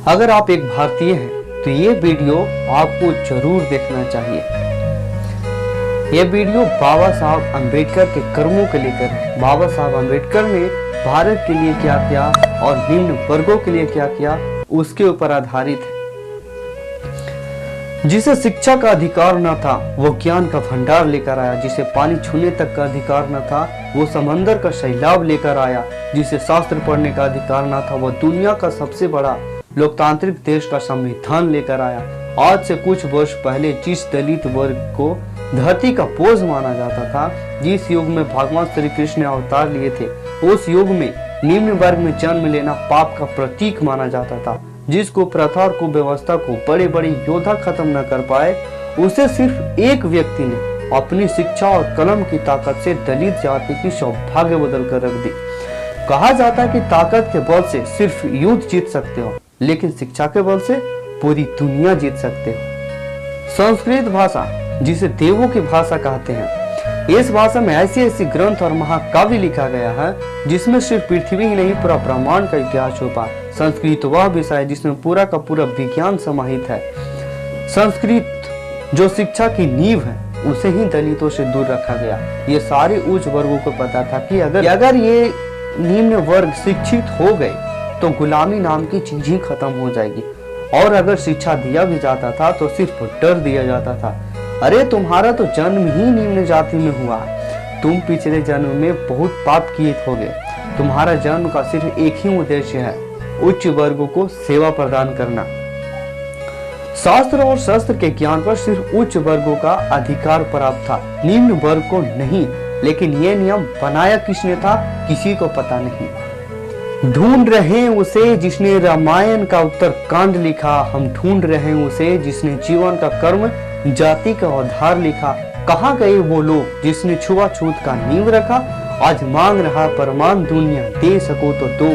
अगर आप एक भारतीय हैं तो ये वीडियो आपको जरूर देखना चाहिए। ये वीडियो बाबा साहब अम्बेडकर के कर्मों को लेकर है। बाबा साहब अम्बेडकर ने भारत के लिए क्या किया और निम्न वर्गों के लिए क्या किया, उसके ऊपर आधारित है। जिसे शिक्षा का अधिकार न था वो ज्ञान का भंडार लेकर आया। जिसे पानी छूने तक का अधिकार न था वो समंदर का सैलाब लेकर आया। जिसे शास्त्र पढ़ने का अधिकार न था वो दुनिया का सबसे बड़ा लोकतांत्रिक देश का संविधान लेकर आया। आज से कुछ वर्ष पहले जिस दलित वर्ग को धरती का बोझ माना जाता था, जिस युग में भगवान श्री कृष्ण ने अवतार लिए थे, उस युग में निम्न वर्ग में जन्म लेना पाप का प्रतीक माना जाता था। जिसको प्रथा और कुव्यवस्था को बड़े बड़े योद्धा खत्म न कर पाए, उसे सिर्फ एक व्यक्ति ने अपनी शिक्षा और कलम की ताकत से दलित जाति की सौभाग्य बदल कर रख दी। कहा जाता है कि ताकत के बल से सिर्फ युद्ध जीत सकते हो, लेकिन शिक्षा के बल से पूरी दुनिया जीत सकते हो। संस्कृत भाषा, जिसे देवों की भाषा कहते हैं, इस भाषा में ऐसी ग्रंथ और महाकाव्य लिखा गया है जिसमें सिर्फ पृथ्वी ही नहीं पूरा ब्रह्मांड का इतिहास छुपा। संस्कृत वह विषय है जिसमें पूरा का पूरा विज्ञान समाहित है। संस्कृत जो शिक्षा की नींव है, उसे ही दलितों से दूर रखा गया। ये सारे उच्च वर्गों को पता था कि अगर ये निम्न वर्ग शिक्षित हो गए तो गुलामी नाम की चीज ही खत्म हो जाएगी। और अगर शिक्षा दिया भी जाता था तो सिर्फ डर दिया जाता था। अरे तुम्हारा तो जन्म ही निम्न जाति में हुआ, तुम पिछले जन्म में बहुत पाप किए होगे। तुम्हारा जन्म का सिर्फ एक ही उद्देश्य है, उच्च वर्गों को सेवा प्रदान करना। शास्त्र और शस्त्र के ज्ञान पर सिर्फ उच्च वर्गों का अधिकार प्राप्त था, निम्न वर्ग को नहीं। लेकिन ये नियम बनाया किसने था, किसी को पता नहीं। ढूंढ रहे उसे जिसने रामायण का उत्तर कांड लिखा, हम ढूंढ रहे उसे जिसने जीवन का कर्म जाति का उद्धार लिखा। कहाँ गए वो लोग जिसने छुआछूत का नींव रखा, आज मांग रहा परमान दुनिया दे सको तो दो।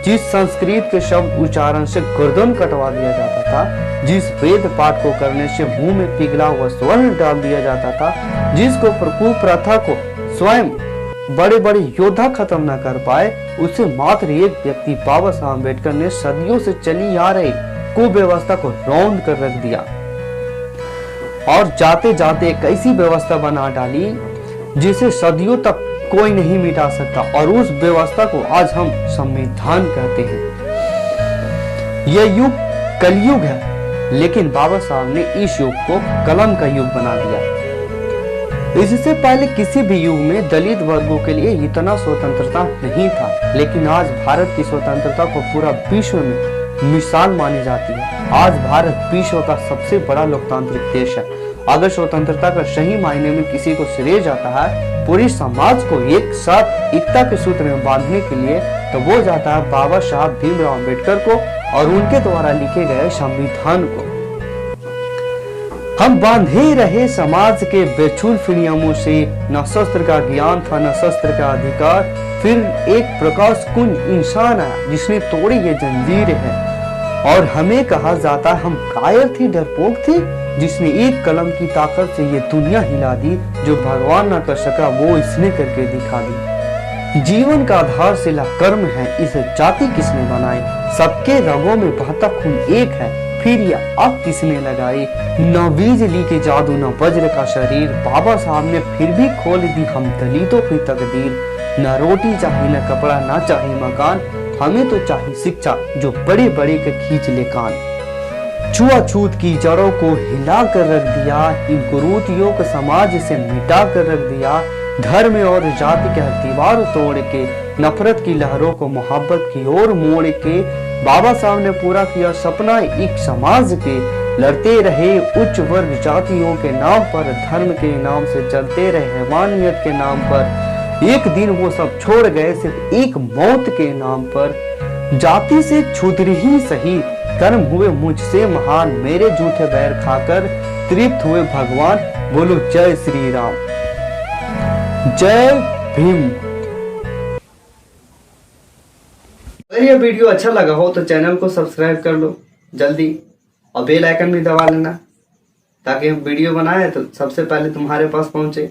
जिस संस्कृत के शब्द उच्चारण से गर्दन कटवा दिया जाता था, जिस वेद पाठ को करने से मुंह में पिघला हुआ स्वर्ण डाल दिया जाता था, जिसको कुप्रथा को स्वयं बड़े बड़े योद्धा खत्म न कर पाए, उसे मात्र एक व्यक्ति बाबा साहब अम्बेडकर ने सदियों से चली आ रही कुव्यवस्था को रौंद कर रख दिया और जाते जाते एक ऐसी व्यवस्था बना डाली जिसे सदियों तक कोई नहीं मिटा सकता। और उस व्यवस्था को आज हम संविधान कहते हैं। यह युग कलयुग है, लेकिन बाबा साहब ने इस युग को कलम का युग बना दिया। इससे पहले किसी भी युग में दलित वर्गों के लिए इतना स्वतंत्रता नहीं था, लेकिन आज भारत की स्वतंत्रता को पूरा विश्व में मिसाल मानी जाती है। आज भारत विश्व का सबसे बड़ा लोकतांत्रिक देश है। अगर स्वतंत्रता का सही मायने में किसी को श्रेय जाता है पूरे समाज को एक साथ एकता के सूत्र में बांधने के लिए, तो वो जाता है बाबा साहब भीमराव अम्बेडकर को और उनके द्वारा लिखे गए संविधान को। हम बांधे रहे समाज के बेचुल्फ नियमों से, न शस्त्र का ज्ञान था न शस्त्र का अधिकार। फिर एक प्रकाश कुंज इंसान आया जिसने तोड़ी ये जंजीर है, और हमें कहा जाता हम कायर थे, डरपोक थे, जिसने एक कलम की ताकत से ये दुनिया हिला दी। जो भगवान न कर सका वो इसने करके दिखा दी। जीवन का आधारशिला कर्म है, इसे जाति किसने बनाई। सबके रगों में बहता खून एक है, फिर यह आग किसने लगाई। न बिजली के जादू न वज्र का शरीर, बाबा साहब ने फिर भी खोल दी हम दलितों की तकदीर। न रोटी चाहिए न कपड़ा न चाहिए मकान, हमें तो चाहिए शिक्षा जो बड़े बड़े के खींच ले कान। छुआछूत की जड़ों को हिला कर रख दिया, इन कुरीतियों को समाज से मिटा कर रख दिया। धर्म और जाति के दीवार तोड़ के, नफरत की लहरों को मोहब्बत की ओर मोड़ के, बाबा साहब ने पूरा किया सपना एक समाज के। लड़ते रहे उच्च वर्ग जातियों के नाम पर, धर्म के नाम से चलते रहे हैवानियत के नाम पर। एक दिन वो सब छोड़ गए सिर्फ एक मौत के नाम पर। जाति से क्षुद्र ही सही, कर्म हुए मुझसे महान, मेरे झूठे बैर खाकर तृप्त हुए भगवान। बोलो जय श्री राम, जय भीम। अगर ये वीडियो अच्छा लगा हो तो चैनल को सब्सक्राइब कर लो जल्दी, और बेल आइकन भी दबा लेना ताकि हम वीडियो बनाए तो सबसे पहले तुम्हारे पास पहुंचे।